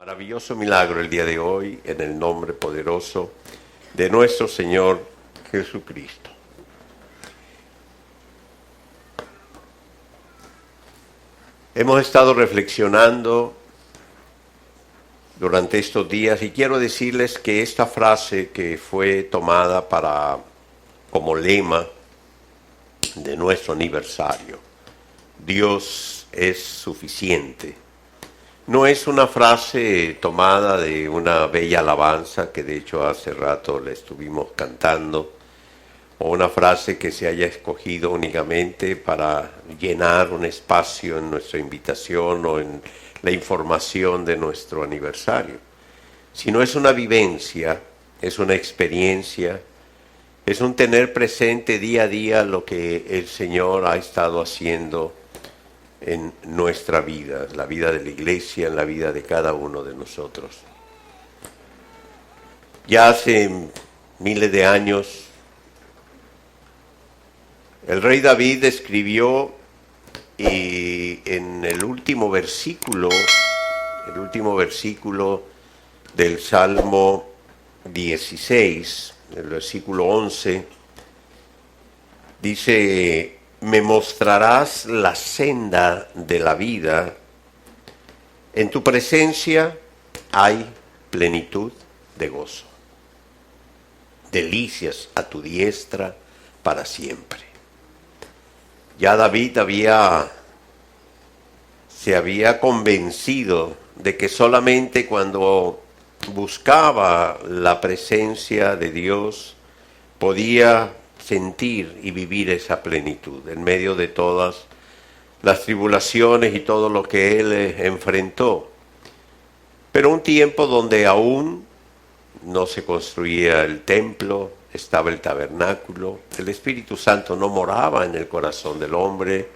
Maravilloso milagro el día de hoy en el nombre poderoso de nuestro Señor Jesucristo. Hemos estado reflexionando durante estos días y quiero decirles que esta frase que fue tomada como lema de nuestro aniversario, Dios es suficiente, no es una frase tomada de una bella alabanza que de hecho hace rato la estuvimos cantando, o una frase que se haya escogido únicamente para llenar un espacio en nuestra invitación o en la información de nuestro aniversario, sino es una vivencia, es una experiencia, es un tener presente día a día lo que el Señor ha estado haciendo en nuestra vida, en la vida de la iglesia, en la vida de cada uno de nosotros. Ya hace miles de años, el rey David escribió y en el último versículo del Salmo 16, el versículo 11, dice: me mostrarás la senda de la vida, en tu presencia hay plenitud de gozo, delicias a tu diestra para siempre. Ya David se había convencido de que solamente cuando buscaba la presencia de Dios podía sentir y vivir esa plenitud en medio de todas las tribulaciones y todo lo que él enfrentó. Pero un tiempo donde aún no se construía el templo, estaba el tabernáculo, el Espíritu Santo no moraba en el corazón del hombre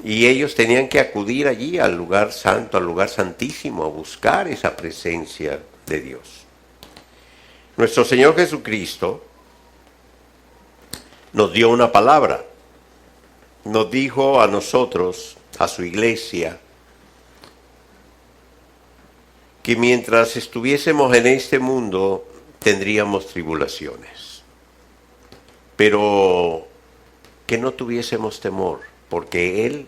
y ellos tenían que acudir allí al lugar santo, al lugar santísimo, a buscar esa presencia de Dios. Nuestro Señor Jesucristo nos dio una palabra, nos dijo a nosotros, a su iglesia, que mientras estuviésemos en este mundo tendríamos tribulaciones, pero que no tuviésemos temor, porque Él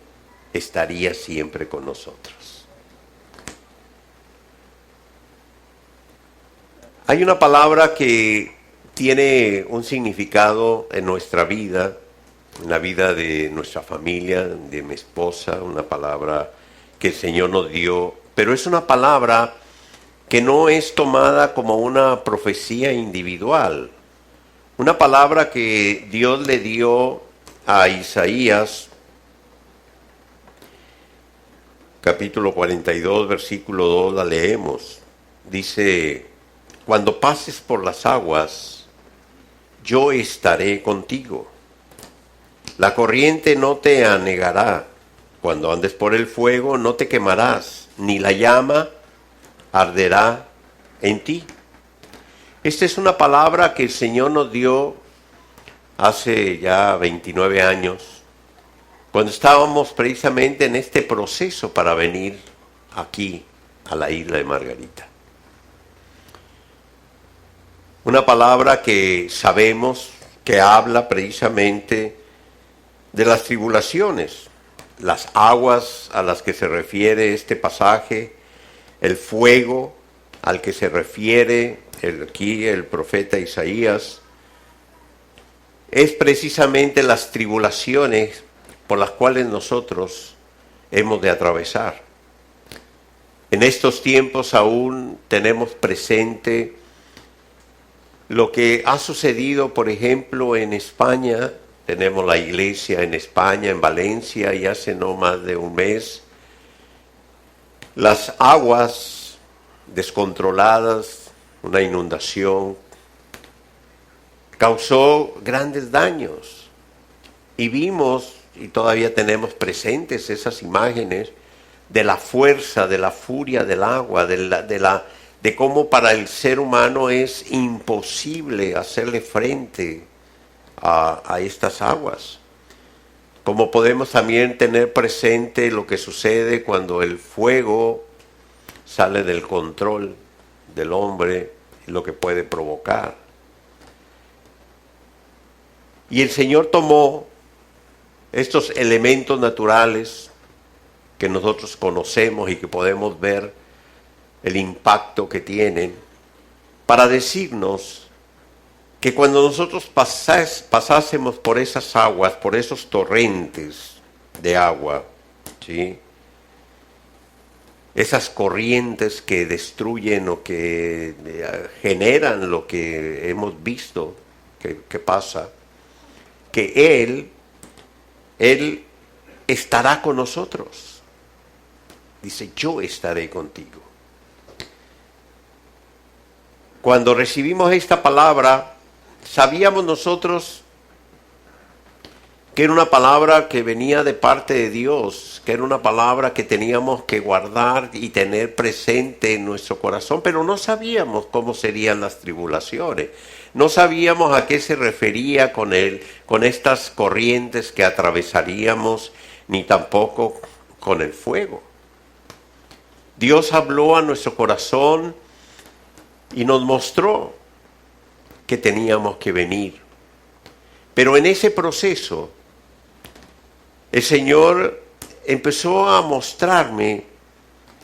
estaría siempre con nosotros. Hay una palabra que tiene un significado en nuestra vida, en la vida de nuestra familia, de mi esposa, una palabra que el Señor nos dio, pero es una palabra que no es tomada como una profecía individual, una palabra que Dios le dio a Isaías, capítulo 42, versículo 2, la leemos. Dice: cuando pases por las aguas, yo estaré contigo. La corriente no te anegará. Cuando andes por el fuego, no te quemarás, ni la llama arderá en ti. Esta es una palabra que el Señor nos dio hace ya 29 años, cuando estábamos precisamente en este proceso para venir aquí a la isla de Margarita. Una palabra que sabemos que habla precisamente de las tribulaciones, las aguas a las que se refiere este pasaje, el fuego al que se refiere aquí el profeta Isaías, es precisamente las tribulaciones por las cuales nosotros hemos de atravesar. En estos tiempos aún tenemos presente lo que ha sucedido, por ejemplo, en España. Tenemos la iglesia en España, en Valencia, y hace no más de un mes, las aguas descontroladas, una inundación, causó grandes daños. Y vimos, y todavía tenemos presentes esas imágenes, de la fuerza, de la furia del agua, de cómo para el ser humano es imposible hacerle frente a estas aguas. Como podemos también tener presente lo que sucede cuando el fuego sale del control del hombre y lo que puede provocar. Y el Señor tomó estos elementos naturales que nosotros conocemos y que podemos ver el impacto que tienen, para decirnos que cuando nosotros pasásemos por esas aguas, por esos torrentes de agua, ¿sí?, esas corrientes que destruyen o que generan lo que hemos visto que pasa, que Él estará con nosotros. Dice, yo estaré contigo. Cuando recibimos esta palabra, sabíamos nosotros que era una palabra que venía de parte de Dios, que era una palabra que teníamos que guardar y tener presente en nuestro corazón, pero no sabíamos cómo serían las tribulaciones, no sabíamos a qué se refería con estas corrientes que atravesaríamos, ni tampoco con el fuego. Dios habló a nuestro corazón y nos mostró que teníamos que venir. Pero en ese proceso, el Señor empezó a mostrarme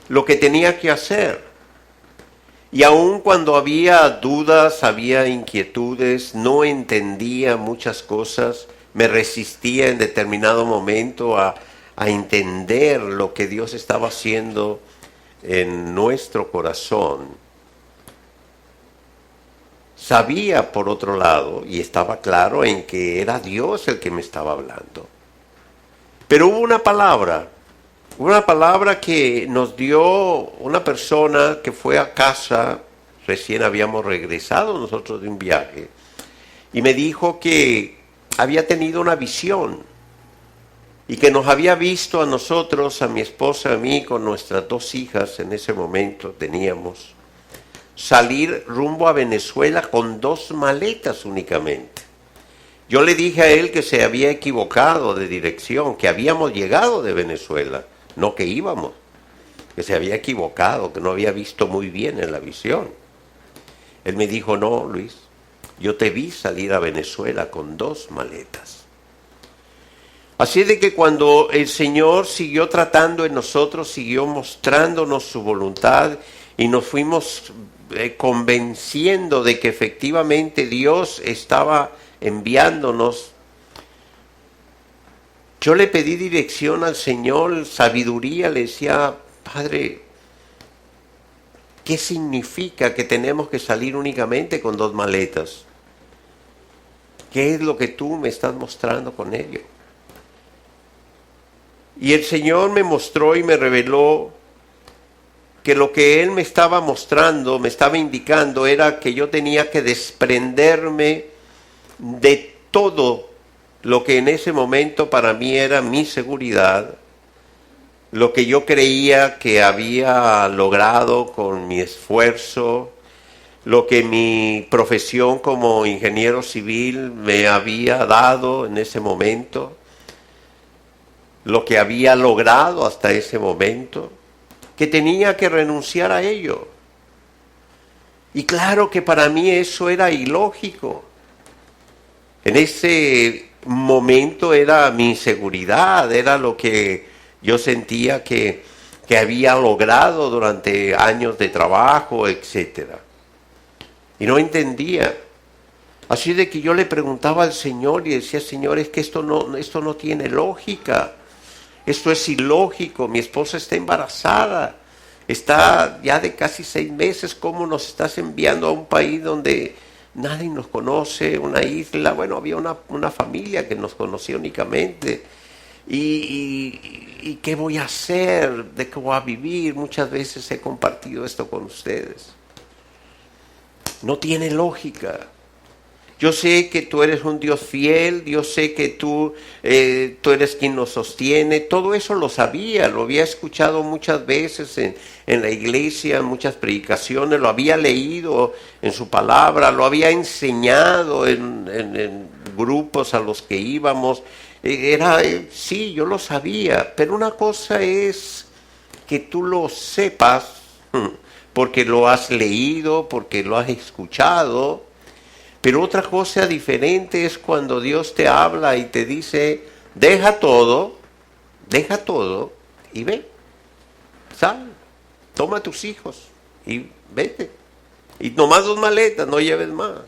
lo que tenía que hacer. Y aun cuando había dudas, había inquietudes, no entendía muchas cosas, me resistía en determinado momento a entender lo que Dios estaba haciendo en nuestro corazón. Sabía, por otro lado, y estaba claro en que era Dios el que me estaba hablando. Pero hubo una palabra que nos dio una persona que fue a casa, recién habíamos regresado nosotros de un viaje, y me dijo que había tenido una visión y que nos había visto a nosotros, a mi esposa, a mí, con nuestras 2 hijas en ese momento teníamos, salir rumbo a Venezuela con 2 maletas únicamente. Yo le dije a él que se había equivocado de dirección, que habíamos llegado de Venezuela, no que íbamos, que se había equivocado, que no había visto muy bien en la visión. Él me dijo, no, Luis, yo te vi salir a Venezuela con 2 maletas. Así de que cuando el Señor siguió tratando en nosotros, siguió mostrándonos su voluntad y nos fuimos convenciendo de que efectivamente Dios estaba enviándonos, yo le pedí dirección al Señor, sabiduría, le decía, Padre, ¿qué significa que tenemos que salir únicamente con 2 maletas? ¿Qué es lo que tú me estás mostrando con ello? Y el Señor me mostró y me reveló que lo que Él me estaba mostrando, me estaba indicando, era que yo tenía que desprenderme de todo lo que en ese momento para mí era mi seguridad, lo que yo creía que había logrado con mi esfuerzo, lo que mi profesión como ingeniero civil me había dado en ese momento, lo que había logrado hasta ese momento, que tenía que renunciar a ello. Y claro que para mí eso era ilógico. En ese momento era mi seguridad, era lo que yo sentía que había logrado durante años de trabajo, etc. Y no entendía. Así de que yo le preguntaba al Señor y decía, Señor, es que esto no tiene lógica. Esto es ilógico, mi esposa está embarazada, está ya de casi 6 meses, ¿cómo nos estás enviando a un país donde nadie nos conoce, una isla? Bueno, había una familia que nos conocía únicamente. ¿Y qué voy a hacer? ¿De qué voy a vivir? Muchas veces he compartido esto con ustedes. No tiene lógica. Yo sé que tú eres un Dios fiel, yo sé que tú eres quien nos sostiene. Todo eso lo sabía, lo había escuchado muchas veces en la iglesia, en muchas predicaciones, lo había leído en su palabra, lo había enseñado en grupos a los que íbamos. Sí, yo lo sabía, pero una cosa es que tú lo sepas porque lo has leído, porque lo has escuchado. Pero otra cosa diferente es cuando Dios te habla y te dice, deja todo y ve, sal, toma a tus hijos y vete. Y nomás 2 maletas, no lleves más.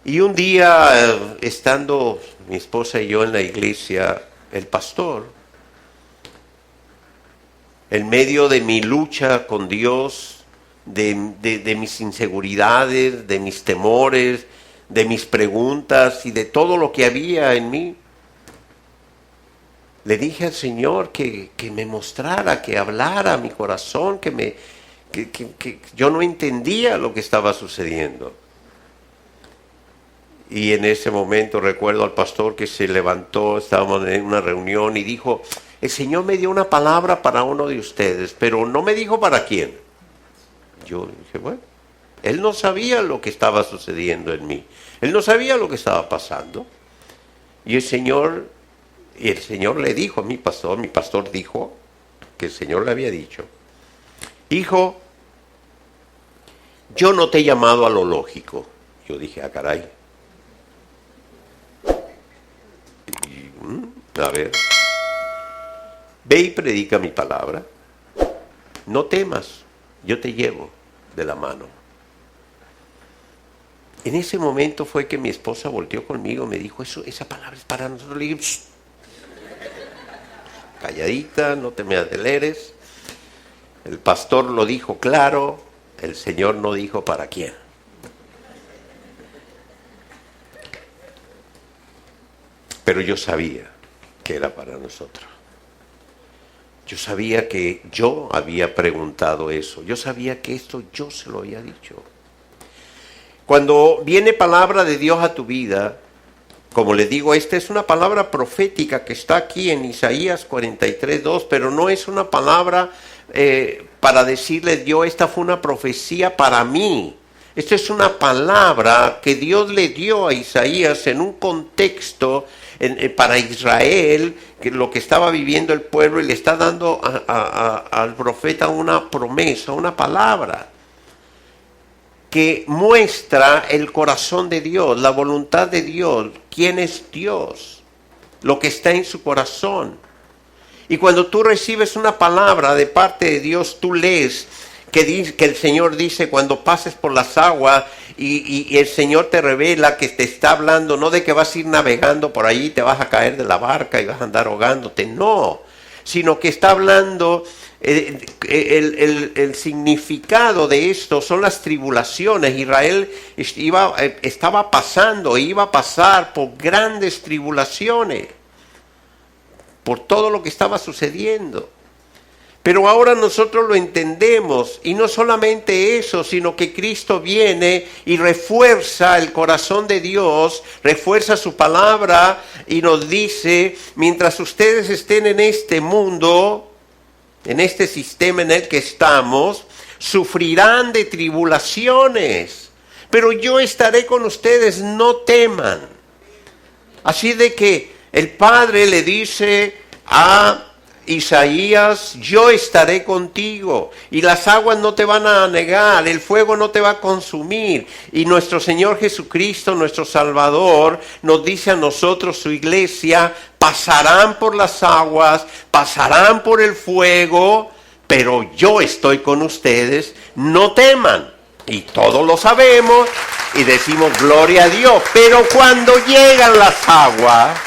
Y un día, estando mi esposa y yo en la iglesia, el pastor, en medio de mi lucha con Dios, de mis inseguridades, de mis temores, de mis preguntas y de todo lo que había en mí, le dije al Señor que me mostrara, que hablara a mi corazón, que yo no entendía lo que estaba sucediendo. Y en ese momento recuerdo al pastor que se levantó, estábamos en una reunión y dijo, el Señor me dio una palabra para uno de ustedes, pero no me dijo para quién. Yo dije, bueno, Él no sabía lo que estaba sucediendo en mí. Él no sabía lo que estaba pasando. Y el Señor le dijo a mi pastor dijo que el Señor le había dicho, hijo, yo no te he llamado a lo lógico. Yo dije, caray. A ver, ve y predica mi palabra. No temas, yo te llevo de la mano. En ese momento fue que mi esposa volteó conmigo y me dijo, esa palabra es para nosotros. Le dije, psst, calladita, no te me aceleres. El pastor lo dijo claro, el Señor no dijo para quién. Pero yo sabía que era para nosotros. Yo sabía que yo había preguntado eso. Yo sabía que esto yo se lo había dicho. Cuando viene palabra de Dios a tu vida, como les digo, esta es una palabra profética que está aquí en Isaías 43:2, pero no es una palabra para decirles yo, esta fue una profecía para mí. Esta es una palabra que Dios le dio a Isaías en un contexto para Israel, que lo que estaba viviendo el pueblo, y le está dando al profeta una promesa, una palabra que muestra el corazón de Dios, la voluntad de Dios, quién es Dios, lo que está en su corazón. Y cuando tú recibes una palabra de parte de Dios, tú lees que el Señor dice, cuando pases por las aguas y el Señor te revela que te está hablando, no de que vas a ir navegando por ahí, te vas a caer de la barca y vas a andar ahogándote, no, sino que está hablando, el significado de esto son las tribulaciones. Israel estaba pasando, iba a pasar por grandes tribulaciones, por todo lo que estaba sucediendo. Pero ahora nosotros lo entendemos, y no solamente eso, sino que Cristo viene y refuerza el corazón de Dios, refuerza su palabra y nos dice, mientras ustedes estén en este mundo, en este sistema en el que estamos, sufrirán de tribulaciones, pero yo estaré con ustedes, no teman. Así de que el Padre le dice a Isaías, yo estaré contigo y las aguas no te van a anegar, el fuego no te va a consumir. Y nuestro Señor Jesucristo, nuestro Salvador, nos dice a nosotros, su iglesia, pasarán por las aguas, pasarán por el fuego, pero yo estoy con ustedes, no teman. Y todos lo sabemos y decimos gloria a Dios, pero cuando llegan las aguas,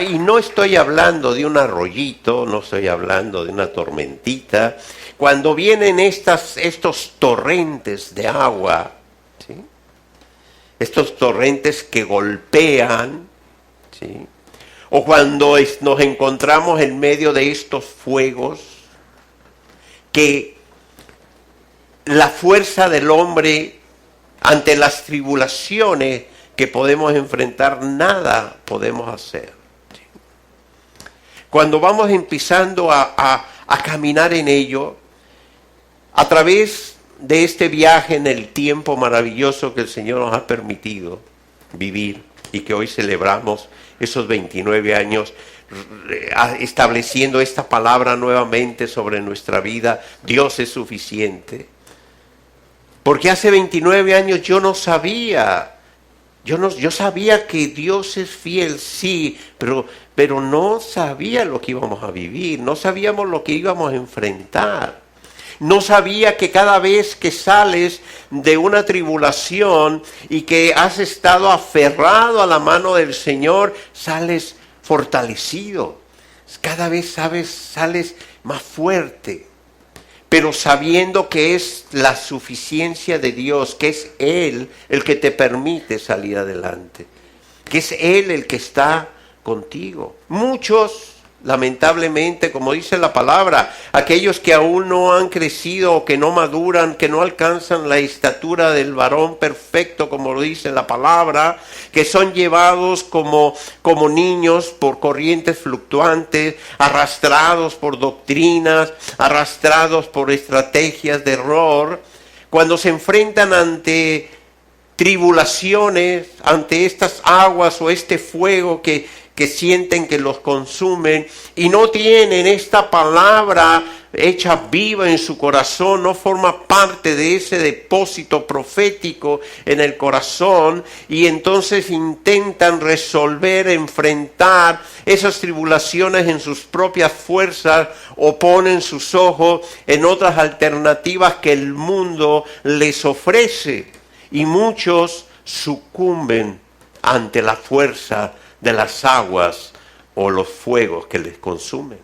y no estoy hablando de un arroyito, no estoy hablando de una tormentita, cuando vienen estos torrentes de agua, ¿sí? Estos torrentes que golpean, ¿sí? O cuando nos encontramos en medio de estos fuegos, que la fuerza del hombre ante las tribulaciones que podemos enfrentar, nada podemos hacer. Cuando vamos empezando a caminar en ello, a través de este viaje en el tiempo maravilloso que el Señor nos ha permitido vivir y que hoy celebramos esos 29 años, estableciendo esta palabra nuevamente sobre nuestra vida. Dios es suficiente. Porque hace 29 años yo no sabía. Yo sabía que Dios es fiel, sí, pero no sabía lo que íbamos a vivir, no sabíamos lo que íbamos a enfrentar. No sabía que cada vez que sales de una tribulación y que has estado aferrado a la mano del Señor, sales fortalecido. Cada vez sales más fuerte. Pero sabiendo que es la suficiencia de Dios, que es Él el que te permite salir adelante, que es Él el que está contigo. Muchos, lamentablemente, como dice la palabra, aquellos que aún no han crecido o que no maduran, que no alcanzan la estatura del varón perfecto, como lo dice la palabra, que son llevados como niños por corrientes fluctuantes, arrastrados por doctrinas, arrastrados por estrategias de error, cuando se enfrentan ante tribulaciones, ante estas aguas o este fuego que sienten que los consumen y no tienen esta palabra hecha viva en su corazón, no forma parte de ese depósito profético en el corazón, y entonces intentan resolver, enfrentar esas tribulaciones en sus propias fuerzas, o ponen sus ojos en otras alternativas que el mundo les ofrece, y muchos sucumben ante la fuerza de las aguas o los fuegos que les consumen.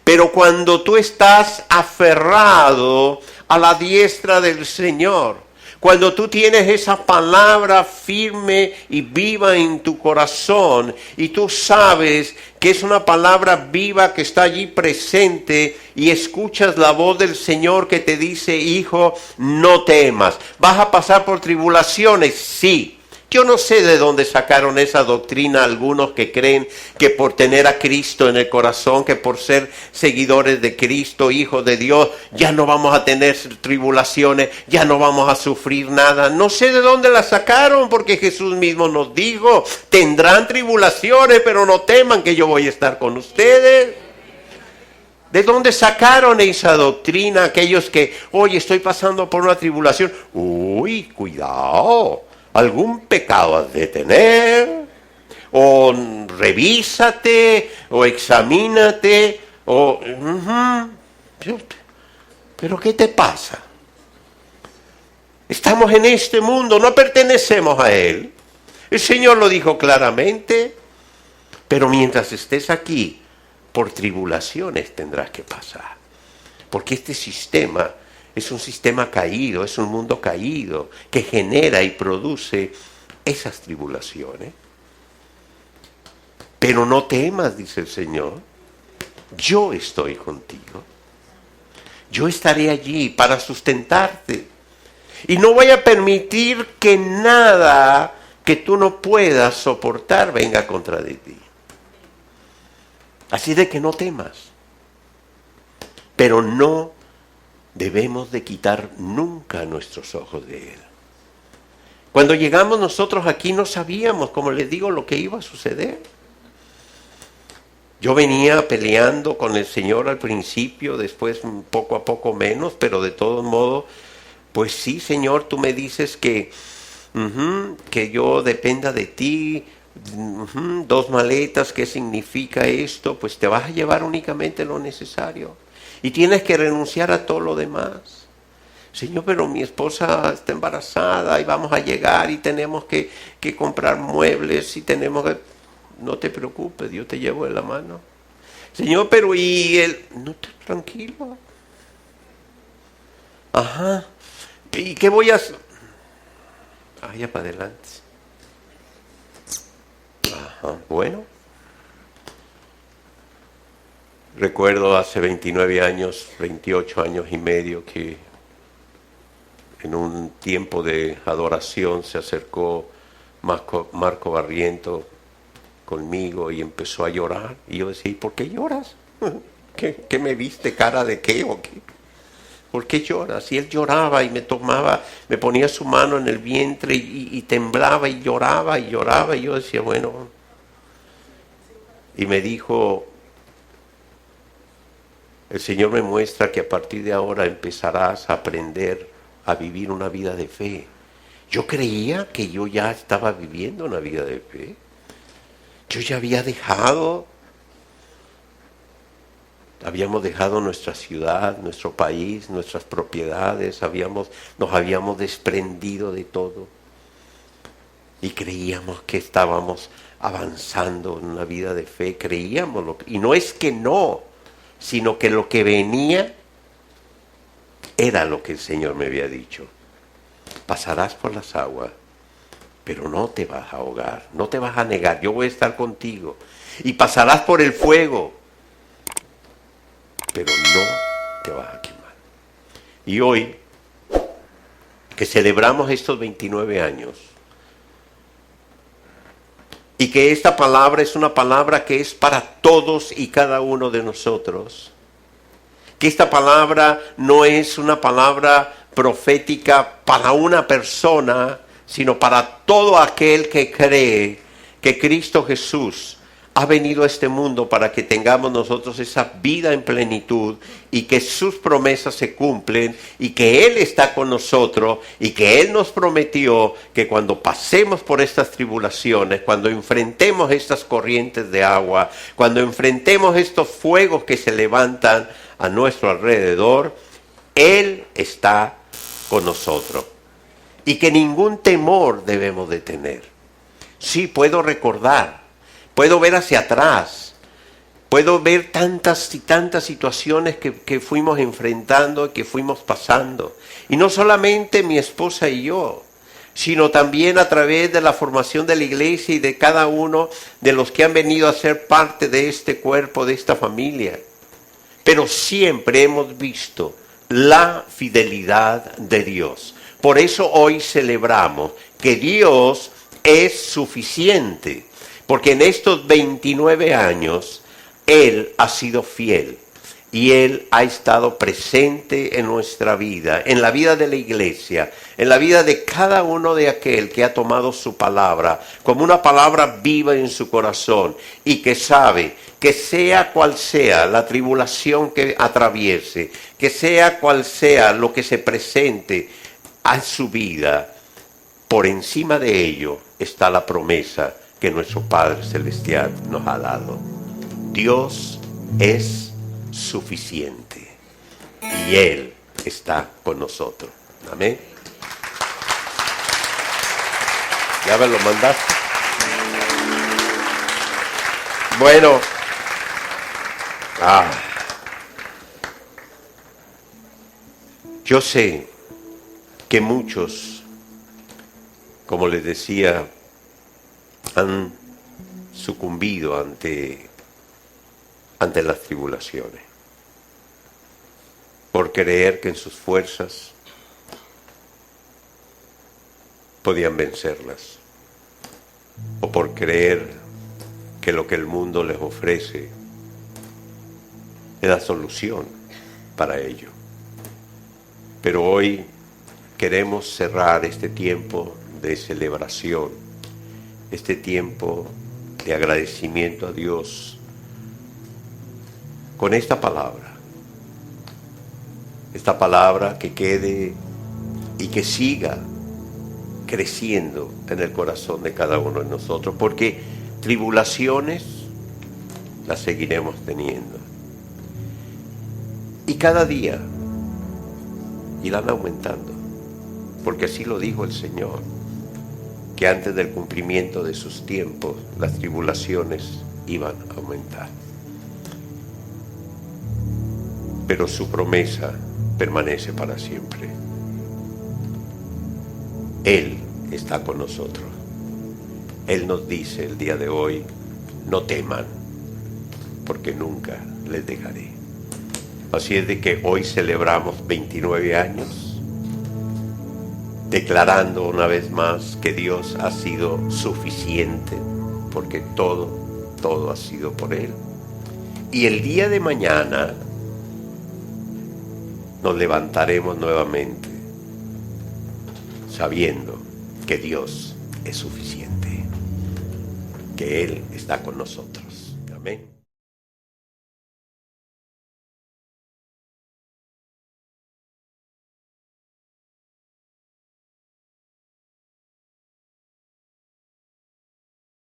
Pero cuando tú estás aferrado a la diestra del Señor, cuando tú tienes esa palabra firme y viva en tu corazón, y tú sabes que es una palabra viva que está allí presente, y escuchas la voz del Señor que te dice: hijo, no temas. ¿Vas a pasar por tribulaciones? Sí. Yo no sé de dónde sacaron esa doctrina algunos que creen que por tener a Cristo en el corazón, que por ser seguidores de Cristo, hijos de Dios, ya no vamos a tener tribulaciones, ya no vamos a sufrir nada. No sé de dónde la sacaron, porque Jesús mismo nos dijo: tendrán tribulaciones, pero no teman, que yo voy a estar con ustedes. ¿De dónde sacaron esa doctrina aquellos que, oye, estoy pasando por una tribulación? Uy, cuidado. Algún pecado has de tener, o revísate, o examínate, o... ¿Pero qué te pasa? Estamos en este mundo, no pertenecemos a él. El Señor lo dijo claramente, pero mientras estés aquí, por tribulaciones tendrás que pasar. Porque este sistema es un sistema caído, es un mundo caído que genera y produce esas tribulaciones. Pero no temas, dice el Señor, yo estoy contigo. Yo estaré allí para sustentarte. Y no voy a permitir que nada que tú no puedas soportar venga contra de ti. Así de que no temas. Pero no debemos de quitar nunca nuestros ojos de Él. Cuando llegamos nosotros aquí no sabíamos, como les digo, lo que iba a suceder. Yo venía peleando con el Señor al principio, después poco a poco menos, pero de todos modos, pues sí, Señor, tú me dices que yo dependa de ti. 2 maletas, ¿qué significa esto? Pues te vas a llevar únicamente lo necesario. Y tienes que renunciar a todo lo demás. Señor, pero mi esposa está embarazada y vamos a llegar y tenemos que comprar muebles y tenemos que... No te preocupes, Dios te llevo de la mano. Señor, pero y él... No, tranquilo. Ajá. ¿Y qué voy a hacer? Ya para adelante. Ajá, bueno. Recuerdo hace 29 años, 28 años y medio, que en un tiempo de adoración se acercó Marco Barriento conmigo y empezó a llorar. Y yo decía: ¿y por qué lloras? ¿Qué me viste? ¿Cara de qué o qué? ¿Por qué lloras? Y él lloraba y me ponía su mano en el vientre y temblaba y lloraba y lloraba. Y yo decía: bueno, y me dijo, el Señor me muestra que a partir de ahora empezarás a aprender a vivir una vida de fe. Yo creía que yo ya estaba viviendo una vida de fe. Yo ya habíamos dejado nuestra ciudad, nuestro país, nuestras propiedades, nos habíamos desprendido de todo. Y creíamos que estábamos avanzando en una vida de fe, y no es que no, sino que lo que venía era lo que el Señor me había dicho. Pasarás por las aguas, pero no te vas a ahogar, no te vas a negar, yo voy a estar contigo. Y pasarás por el fuego, pero no te vas a quemar. Y hoy, que celebramos estos 29 años, y que esta palabra es una palabra que es para todos y cada uno de nosotros, que esta palabra no es una palabra profética para una persona, sino para todo aquel que cree que Cristo Jesús ha venido a este mundo para que tengamos nosotros esa vida en plenitud y que sus promesas se cumplen y que Él está con nosotros y que Él nos prometió que cuando pasemos por estas tribulaciones, cuando enfrentemos estas corrientes de agua, cuando enfrentemos estos fuegos que se levantan a nuestro alrededor, Él está con nosotros y que ningún temor debemos de tener. Sí, puedo recordar, puedo ver hacia atrás, puedo ver tantas y tantas situaciones que fuimos enfrentando, que fuimos pasando. Y no solamente mi esposa y yo, sino también a través de la formación de la iglesia y de cada uno de los que han venido a ser parte de este cuerpo, de esta familia. Pero siempre hemos visto la fidelidad de Dios. Por eso hoy celebramos que Dios es suficiente. Porque en estos 29 años, Él ha sido fiel y Él ha estado presente en nuestra vida, en la vida de la iglesia, en la vida de cada uno de aquel que ha tomado su palabra como una palabra viva en su corazón y que sabe que sea cual sea la tribulación que atraviese, que sea cual sea lo que se presente a su vida, por encima de ello está la promesa que nuestro Padre Celestial nos ha dado. Dios es suficiente y Él está con nosotros. Amén. ¿Ya me lo mandaste? Bueno. Yo sé que muchos, como les decía, han sucumbido ante las tribulaciones, por creer que en sus fuerzas podían vencerlas, o por creer que lo que el mundo les ofrece es la solución para ello. Pero hoy queremos cerrar este tiempo de celebración, este tiempo de agradecimiento a Dios con esta palabra que quede y que siga creciendo en el corazón de cada uno de nosotros, porque tribulaciones las seguiremos teniendo y cada día irán aumentando, porque así lo dijo el Señor, que antes del cumplimiento de sus tiempos las tribulaciones iban a aumentar. Pero su promesa permanece para siempre. Él está con nosotros. Él nos dice el día de hoy, no teman, porque nunca les dejaré. Así es de que hoy celebramos 29 años, declarando una vez más que Dios ha sido suficiente, porque todo ha sido por Él. Y el día de mañana nos levantaremos nuevamente, sabiendo que Dios es suficiente, que Él está con nosotros. Amén. Amén.